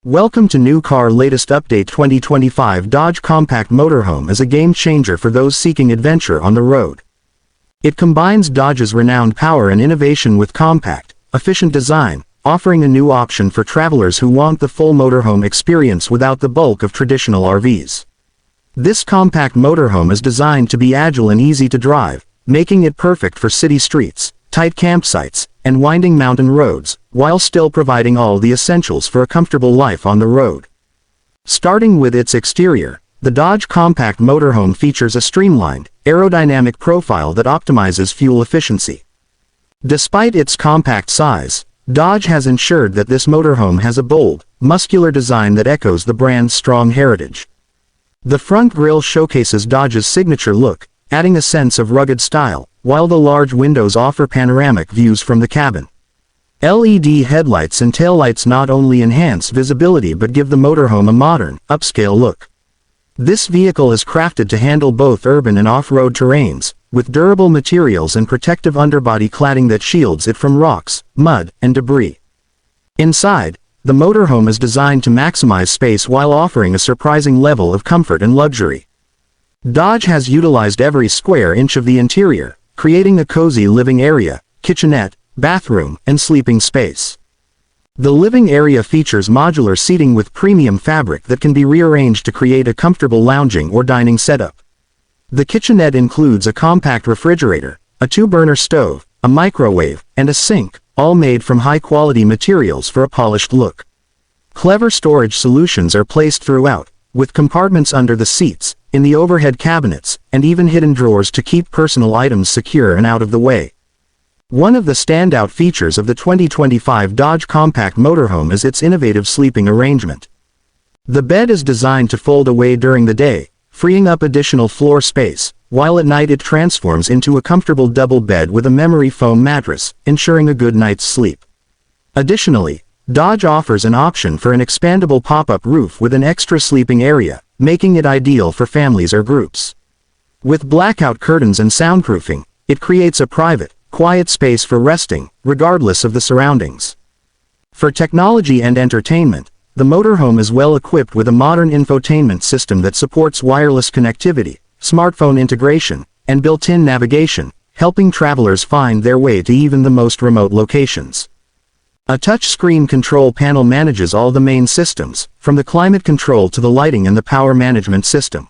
Welcome to New Car Latest Update 2025. Dodge Compact Motorhome is a game-changer for those seeking adventure on the road. It combines Dodge's renowned power and innovation with compact, efficient design, offering a new option for travelers who want the full motorhome experience without the bulk of traditional RVs. This compact motorhome is designed to be agile and easy to drive, making it perfect for city streets, tight campsites, and winding mountain roads, while still providing all the essentials for a comfortable life on the road. Starting with its exterior, the Dodge Compact Motorhome features a streamlined, aerodynamic profile that optimizes fuel efficiency. Despite its compact size, Dodge has ensured that this motorhome has a bold, muscular design that echoes the brand's strong heritage. The front grille showcases Dodge's signature look, adding a sense of rugged style, while the large windows offer panoramic views from the cabin. LED headlights and taillights not only enhance visibility but give the motorhome a modern, upscale look. This vehicle is crafted to handle both urban and off-road terrains, with durable materials and protective underbody cladding that shields it from rocks, mud, and debris. Inside, the motorhome is designed to maximize space while offering a surprising level of comfort and luxury. Dodge has utilized every square inch of the interior, creating a cozy living area, kitchenette, bathroom, and sleeping space. The living area features modular seating with premium fabric that can be rearranged to create a comfortable lounging or dining setup. The kitchenette includes a compact refrigerator, a 2-burner stove, a microwave, and a sink, all made from high-quality materials for a polished look. Clever storage solutions are placed throughout, with compartments under the seats, in the overhead cabinets, and even hidden drawers to keep personal items secure and out of the way. One of the standout features of the 2025 Dodge Compact Motorhome is its innovative sleeping arrangement. The bed is designed to fold away during the day, freeing up additional floor space, while at night it transforms into a comfortable double bed with a memory foam mattress, ensuring a good night's sleep. Additionally, Dodge offers an option for an expandable pop-up roof with an extra sleeping area, making it ideal for families or groups. With blackout curtains and soundproofing, it creates a private, quiet space for resting, regardless of the surroundings. For technology and entertainment, the motorhome is well equipped with a modern infotainment system that supports wireless connectivity, smartphone integration, and built-in navigation, helping travelers find their way to even the most remote locations. A touchscreen control panel manages all the main systems, from the climate control to the lighting and the power management system.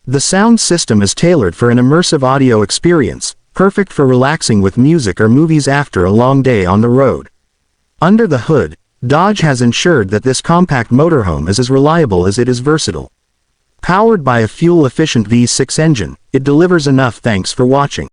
The sound system is tailored for an immersive audio experience, perfect for relaxing with music or movies after a long day on the road. Under the hood, Dodge has ensured that this compact motorhome is as reliable as it is versatile. Powered by a fuel-efficient V6 engine, it delivers enough. Thanks for watching.